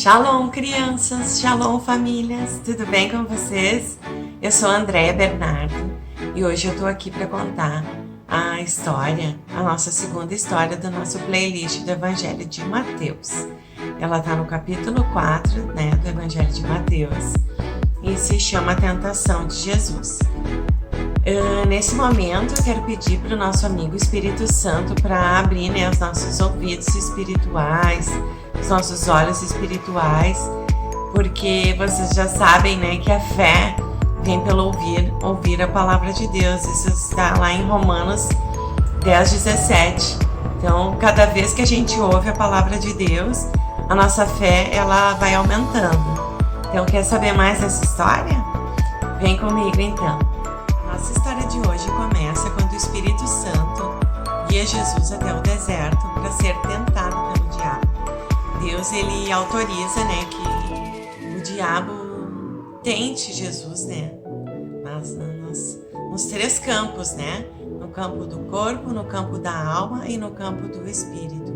Shalom, crianças! Shalom, famílias! Tudo bem com vocês? Eu sou a Andréia Bernardo e hoje eu tô aqui para contar a nossa segunda história do nosso playlist do Evangelho de Mateus. Ela tá no capítulo 4, do Evangelho de Mateus e se chama A Tentação de Jesus. Nesse momento eu quero pedir para o nosso amigo Espírito Santo para abrir os nossos ouvidos espirituais, os nossos olhos espirituais, porque vocês já sabem que a fé vem pelo ouvir a palavra de Deus. Isso está lá em Romanos 10:17. Então, cada vez que a gente ouve a palavra de Deus, a nossa fé ela vai aumentando. Então, quer saber mais dessa história? Vem comigo então. A nossa história de hoje começa quando o Espírito Santo guia Jesus até o deserto para ser tentado pelo diabo. Deus ele autoriza que o diabo tente Jesus nos três campos, no campo do corpo, no campo da alma e no campo do espírito.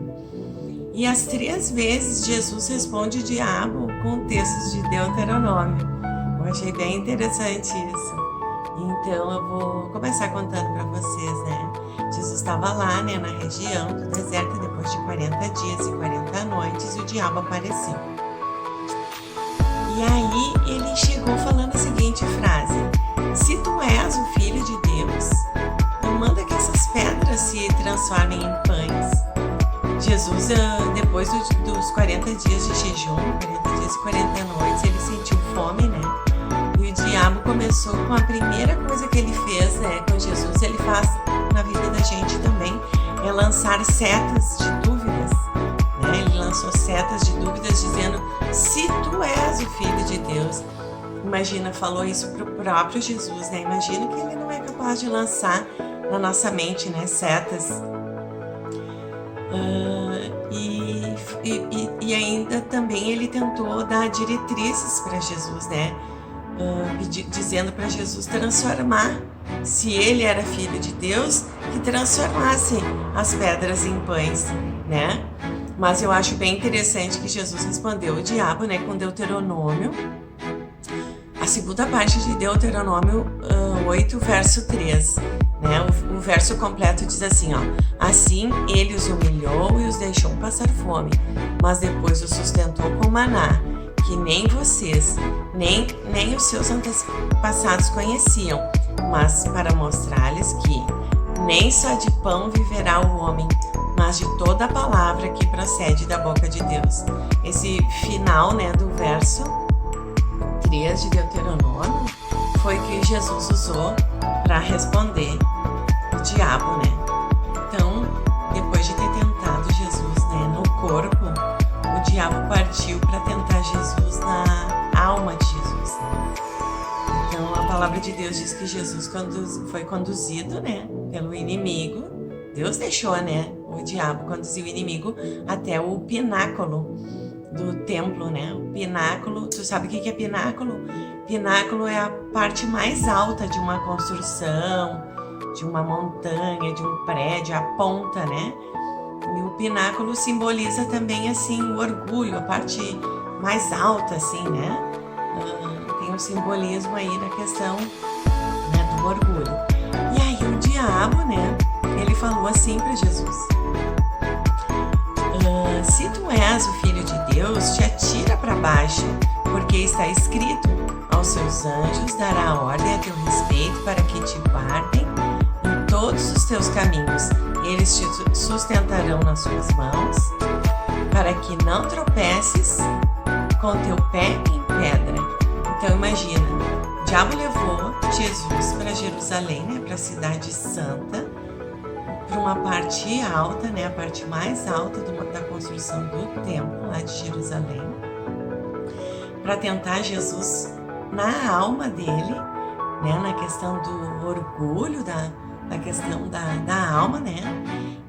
E as 3 vezes Jesus responde o diabo com textos de Deuteronômio. Eu achei bem interessante isso. Então eu vou começar contando para vocês, Jesus estava lá, na região do deserto, depois de 40 dias e 40 noites, e o diabo apareceu. E aí ele chegou falando a seguinte frase: se tu és o Filho de Deus, manda que essas pedras se transformem em pães. Jesus, depois dos 40 dias de jejum, 40 dias e 40 noites, ele sentiu fome, E o diabo começou com a primeira coisa que ele fez, com Jesus, ele faz na vida da gente também, é lançar setas de dúvidas, Ele lançou setas de dúvidas dizendo: se tu és o Filho de Deus. Imagina, falou isso pro próprio Jesus, Imagina que ele não é capaz de lançar na nossa mente, setas. E ainda também ele tentou dar diretrizes para Jesus, dizendo para Jesus transformar, se ele era filho de Deus, que transformasse as pedras em pães, Mas eu acho bem interessante que Jesus respondeu o diabo, com Deuteronômio, a segunda parte de Deuteronômio 8, verso 3, O verso completo diz assim, assim ele os humilhou e os deixou passar fome, mas depois os sustentou com maná, que nem vocês, nem os seus antepassados conheciam, mas para mostrar-lhes que nem só de pão viverá o homem, mas de toda a palavra que procede da boca de Deus. Esse final, do verso 3 de Deuteronômio foi que Jesus usou para responder o diabo, Então, depois de ter tentado Jesus, no corpo, o diabo partiu para tentar Jesus na alma de Jesus, Então, a palavra de Deus diz que Jesus foi conduzido, pelo inimigo. Deus deixou, o diabo conduzir o inimigo até o pináculo do templo, O pináculo, tu sabe o que é pináculo? Pináculo é a parte mais alta de uma construção, de uma montanha, de um prédio, a ponta, E o pináculo simboliza também, assim, o orgulho, a parte mais alta, assim, Tem um simbolismo aí na questão, do orgulho. E aí o diabo, ele falou assim para Jesus: se tu és o Filho de Deus, te atira para baixo, porque está escrito: aos seus anjos dará ordem a teu respeito para que te guardem em todos os teus caminhos. Eles te sustentarão nas suas mãos, para que não tropeces com teu pé em pedra. Então imagina, o diabo levou Jesus para Jerusalém, para a cidade santa, para uma parte alta, a parte mais alta da construção do templo lá de Jerusalém, para tentar Jesus na alma dele, na questão do orgulho, da questão da alma,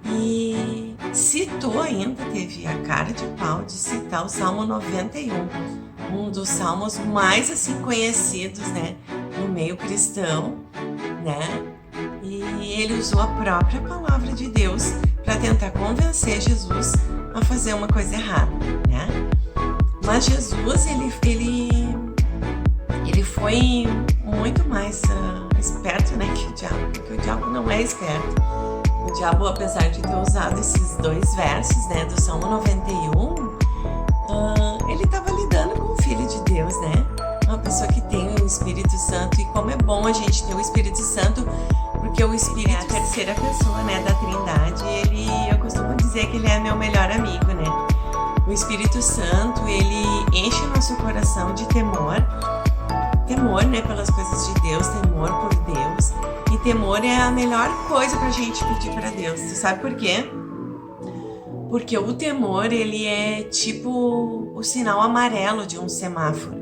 E citou ainda, teve a cara de pau de citar o Salmo 91, um dos salmos mais assim conhecidos, no meio cristão, E ele usou a própria palavra de Deus para tentar convencer Jesus a fazer uma coisa errada, Mas Jesus, ele foi muito mais esperto, né, que o diabo, porque o diabo não é esperto. O diabo, apesar de ter usado esses 2 versos, né, do Salmo 91, ele estava lidando com o Filho de Deus, né? Uma pessoa que tem o Espírito Santo. E como é bom a gente ter o Espírito Santo, porque o Espírito é a terceira pessoa, né, da Trindade. Eu costumo dizer que ele é meu melhor amigo, né? O Espírito Santo, ele enche o nosso coração de temor, né, pelas coisas de Deus, temor por Deus. E temor é a melhor coisa pra gente pedir pra Deus. Você sabe por quê? Porque o temor, ele é tipo o sinal amarelo de um semáforo.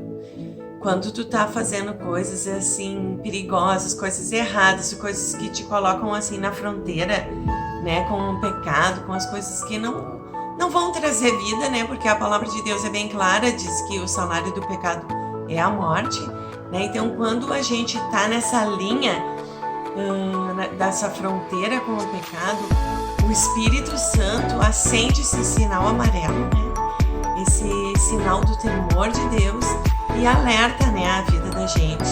Quando tu tá fazendo coisas assim perigosas, coisas erradas, coisas que te colocam assim na fronteira, né, com o pecado, com as coisas que não vão trazer vida, né? Porque a palavra de Deus é bem clara, diz que o salário do pecado é a morte, né? Então, quando a gente tá nessa linha dessa fronteira com o pecado, o Espírito Santo acende esse sinal amarelo, né? Esse sinal do temor de Deus e alerta, né, a vida da gente.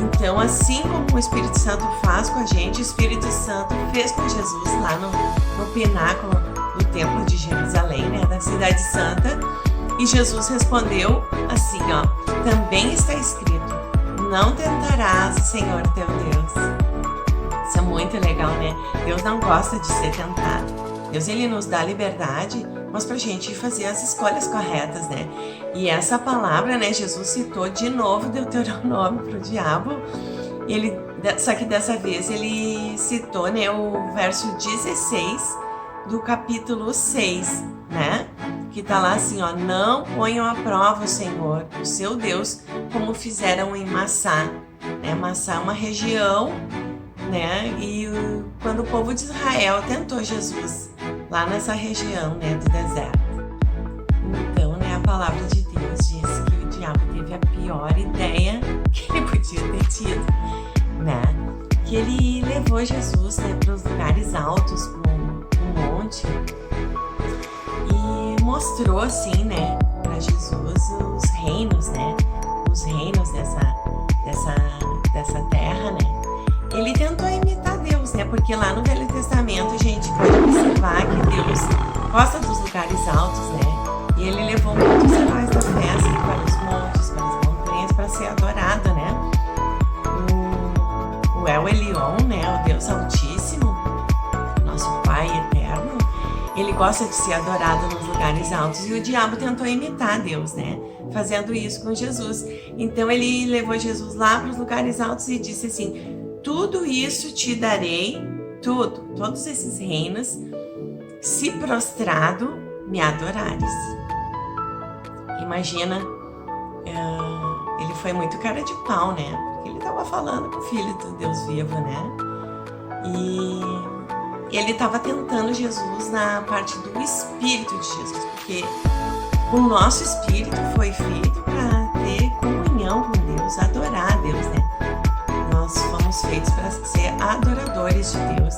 Então, assim como o Espírito Santo faz com a gente, o Espírito Santo fez com Jesus lá no pináculo do Templo de Jerusalém, né, da Cidade Santa. E Jesus respondeu assim, ó: também está escrito, não tentarás o Senhor teu Deus. Isso é muito legal, né? Deus não gosta de ser tentado. Deus, ele nos dá liberdade, mas pra gente fazer as escolhas corretas, né? E essa palavra, né, Jesus citou de novo Deuteronômio pro diabo. Só que dessa vez ele citou, né, o verso 16 do capítulo 6, né? Que tá lá assim, ó: não ponham à prova o Senhor, o seu Deus, como fizeram em Massá. Né? Massá é uma região, né? E quando o povo de Israel tentou Jesus lá nessa região, né, do deserto. Então, né, a palavra de Deus diz que o diabo teve a pior ideia que ele podia ter tido, né? Que ele levou Jesus, né, para os lugares altos, para um monte, e mostrou assim, né, para Jesus os reinos, né? Os reinos dessa terra, né? Ele tentou imitar Deus, né? Porque lá no Velho Testamento a gente pode observar que Deus gosta dos lugares altos, né? E ele levou muitos heróis da fé assim, para os montes, para as montanhas, para ser adorado, né? O El Elyon, né? O Deus Altíssimo, nosso Pai eterno, ele gosta de ser adorado nos lugares altos. E o diabo tentou imitar Deus, né? Fazendo isso com Jesus. Então ele levou Jesus lá para os lugares altos e disse assim: tudo isso te darei, todos esses reinos, se prostrado me adorares. Imagina, ele foi muito cara de pau, né? Porque ele estava falando com o Filho do Deus vivo, né? E ele estava tentando Jesus na parte do Espírito de Jesus, porque o nosso Espírito foi feito para ter comunhão com Deus, adorar a Deus, né? Nós fomos feitos para ser adoradores de Deus.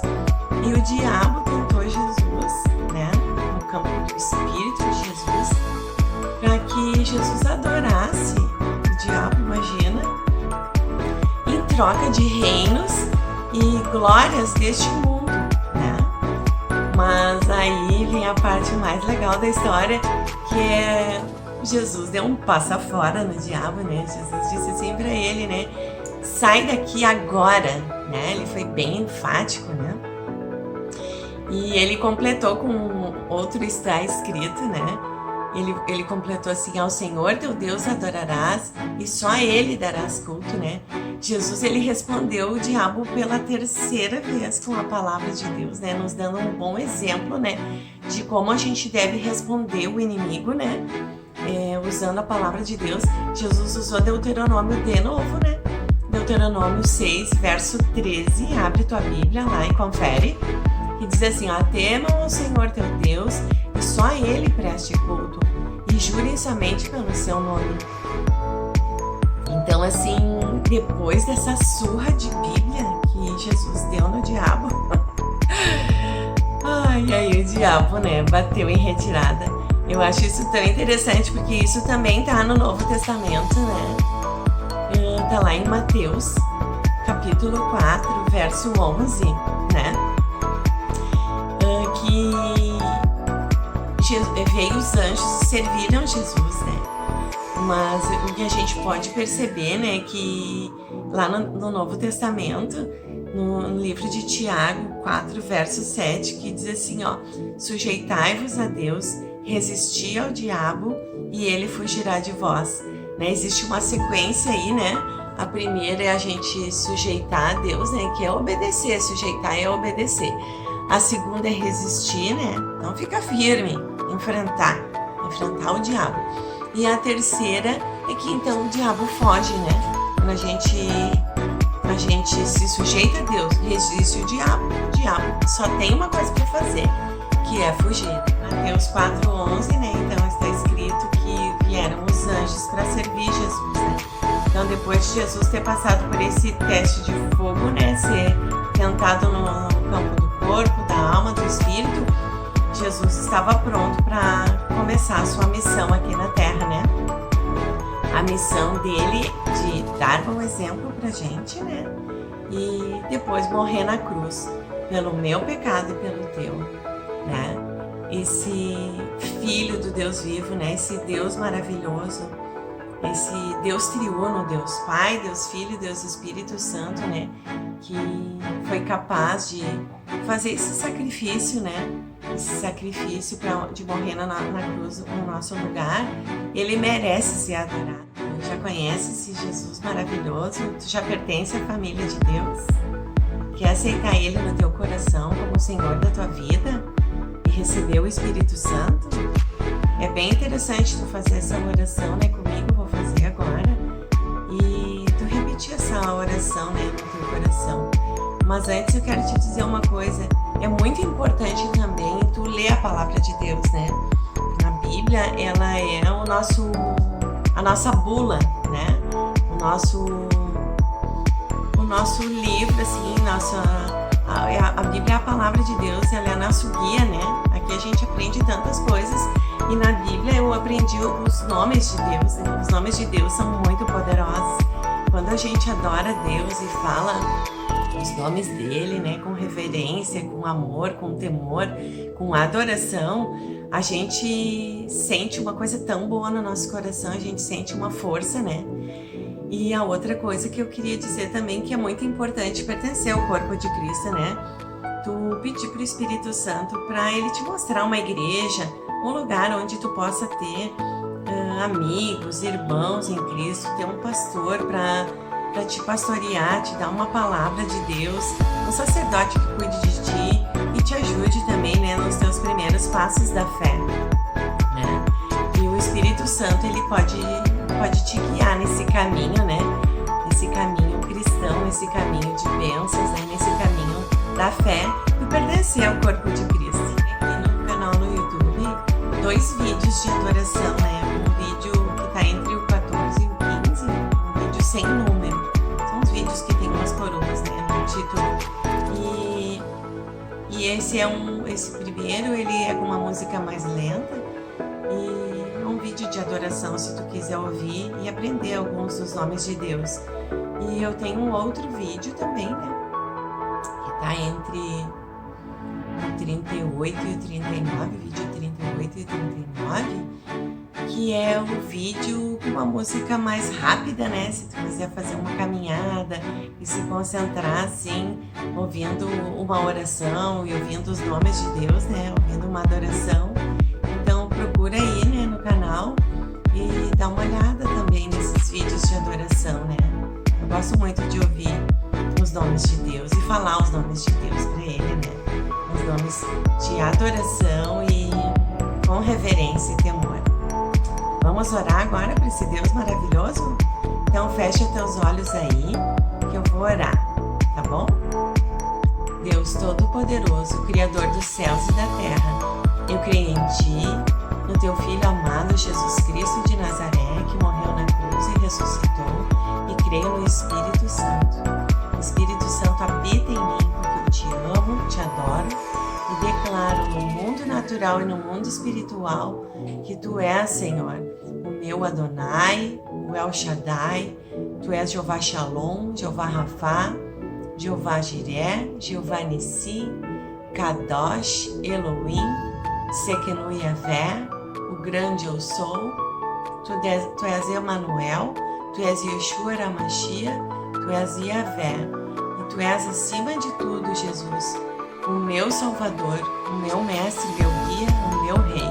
E o diabo tentou Jesus, né, no campo do Espírito de Jesus, para que Jesus adorasse o diabo, imagina, em troca de reinos e glórias deste mundo, né? Mas aí vem a parte mais legal da história, que é Jesus deu um passo fora no diabo, né? Jesus disse assim para ele, né: sai daqui agora, né? Ele foi bem enfático, né? E ele completou com outro está escrito, né? Ele completou assim: ao Senhor teu Deus adorarás e só a Ele darás culto, né? Jesus, ele respondeu o diabo pela terceira vez com a palavra de Deus, né? Nos dando um bom exemplo, né? De como a gente deve responder o inimigo, né? Usando a palavra de Deus. Jesus usou Deuteronômio de novo, né? Deuteronômio 6, verso 13. Abre tua Bíblia lá e confere. E diz assim, ó: temam ao Senhor teu Deus e só a Ele preste culto e jurem somente pelo seu nome. Então, assim, depois dessa surra de Bíblia que Jesus deu no diabo, ai, aí o diabo, né, bateu em retirada. Eu acho isso tão interessante porque isso também tá no Novo Testamento, né? Tá lá em Mateus, capítulo 4, verso 11, né? Que veio os anjos e serviram Jesus, né? Mas o que a gente pode perceber, né, que lá no Novo Testamento, no livro de Tiago 4, verso 7, que diz assim, ó: sujeitai-vos a Deus, resisti ao diabo e ele fugirá de vós. Né? Existe uma sequência aí, né? A primeira é a gente sujeitar a Deus, né? Que é obedecer, sujeitar é obedecer. A segunda é resistir, né? Então fica firme, enfrentar o diabo. E a terceira é que então o diabo foge, né? Quando a gente se sujeita a Deus, resiste o diabo só tem uma coisa para fazer, que é fugir. Mateus 4:11, né? Então está escrito que vieram os anjos para servir Jesus, né? Então depois de Jesus ter passado por esse teste de fogo, né? Ser tentado no campo do corpo, da alma, do espírito, Jesus estava pronto para começar a sua missão aqui na Terra, né? A missão dele de dar um exemplo pra gente, né? E depois morrer na cruz pelo meu pecado e pelo teu, né? Esse Filho do Deus vivo, né? Esse Deus maravilhoso, esse Deus triuno, Deus Pai, Deus Filho, Deus Espírito Santo, né? Que foi capaz de fazer esse sacrifício, né? Esse sacrifício de morrer na cruz no nosso lugar. Ele merece ser adorado. Tu já conhece esse Jesus maravilhoso? Tu já pertence à família de Deus? Quer aceitar Ele no teu coração como o Senhor da tua vida? E receber o Espírito Santo? É bem interessante tu fazer essa oração, né? Comigo, vou fazer agora. E tu repetir essa oração, né? No teu coração. Mas antes eu quero te dizer uma coisa. É muito importante também tu ler a palavra de Deus, né? A Bíblia, ela é a nossa bula, né? O nosso livro, assim, a Bíblia é a palavra de Deus, ela é nosso guia, né? Aqui a gente aprende tantas coisas e na Bíblia eu aprendi os nomes de Deus, né? Os nomes de Deus são muito poderosos. Quando a gente adora Deus e fala os nomes dele, né, com reverência, com amor, com temor, com adoração, a gente sente uma coisa tão boa no nosso coração, a gente sente uma força, né? E a outra coisa que eu queria dizer também, que é muito importante pertencer ao corpo de Cristo, né? Tu pedir pro Espírito Santo para ele te mostrar uma igreja, um lugar onde tu possa ter amigos, irmãos em Cristo, ter um pastor para te pastorear, te dar uma palavra de Deus, um sacerdote que cuide de ti e te ajude também, né, nos teus primeiros passos da fé, né? E o Espírito Santo, ele pode te guiar nesse caminho, né? Nesse caminho cristão, nesse caminho de bênçãos, né? Nesse caminho da fé e pertencer ao corpo de Cristo. Aqui no canal no YouTube, 2 vídeos de adoração, né? Um vídeo que está entre o 14 e o 15, um vídeo sem número. São os vídeos que tem umas coroas, né, no título. E esse primeiro, ele é com uma música mais lenta e é um vídeo de adoração, se tu quiser ouvir e aprender alguns dos nomes de Deus. E eu tenho um outro vídeo também, né, que tá entre o 38 e o 39, vídeo 38 e 39, que é o vídeo com uma música mais rápida, né? Se tu quiser fazer uma caminhada e se concentrar, assim, ouvindo uma oração e ouvindo os nomes de Deus, né? Ouvindo uma adoração. Então procura aí, né, no canal e dá uma olhada também nesses vídeos de adoração, né? Eu gosto muito de ouvir os nomes de Deus e falar os nomes de Deus para ele, né? Os nomes de adoração e com reverência e temor. Vamos orar agora para esse Deus maravilhoso? Então fecha teus olhos aí que eu vou orar, tá bom? Deus Todo-Poderoso, Criador dos céus e da terra, eu creio em Ti, no Teu Filho amado Jesus Cristo de Nazaré, que morreu na cruz e ressuscitou, e creio no Espírito Santo. O Espírito Santo habita em mim porque eu Te amo, Te adoro e declaro no mundo e na natural e no mundo espiritual que Tu és, Senhor, o meu Adonai, o El Shaddai, Tu és Jeová Shalom, Jeová Rafá, Jeová Jiré, Jeová Nissi, Kadosh, Elohim, Sekenu Yavé, o grande eu sou. Tu és Emanuel, Tu és Yeshua Ramachia, Tu és Yavé, e Tu és acima de tudo, Jesus, o meu Salvador, o meu Mestre, meu Guia, o meu Rei.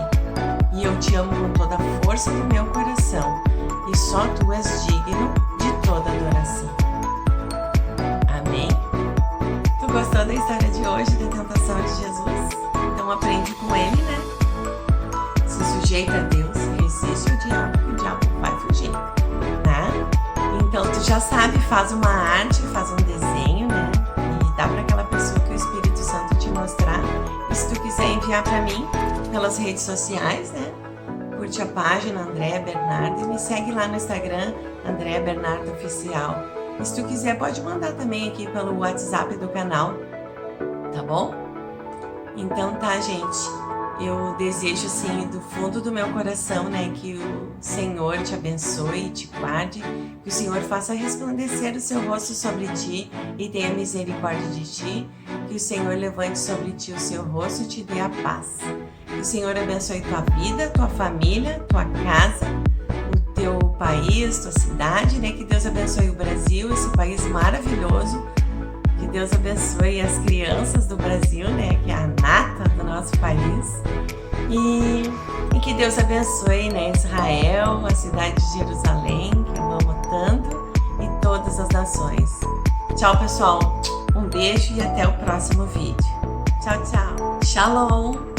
E eu Te amo com toda a força do meu coração, e só Tu és digno de toda adoração. Amém? Tu gostou da história de hoje, da tentação de Jesus? Então aprende com ele, né? Se sujeita a Deus, resiste o diabo vai fugir, né? Então tu já sabe, faz uma arte, faz um desenho, né? E dá para aquela pessoa que o Espírito Santo te mostrar. E se tu quiser enviar para mim pelas redes sociais, né? Curte a página Andréa Bernardo e me segue lá no Instagram, Andréa Bernardo Oficial. E se tu quiser, pode mandar também aqui pelo WhatsApp do canal, tá bom? Então tá, gente. Eu desejo, assim, do fundo do meu coração, né, que o Senhor te abençoe e te guarde, que o Senhor faça resplandecer o seu rosto sobre ti e tenha misericórdia de ti, que o Senhor levante sobre ti o seu rosto e te dê a paz. Que o Senhor abençoe tua vida, tua família, tua casa, o teu país, tua cidade, né, que Deus abençoe o Brasil, esse país maravilhoso. Que Deus abençoe as crianças do Brasil, né, que é a nata do nosso país. E que Deus abençoe, né, Israel, a cidade de Jerusalém, que eu amo tanto, e todas as nações. Tchau, pessoal. Um beijo e até o próximo vídeo. Tchau, tchau. Shalom.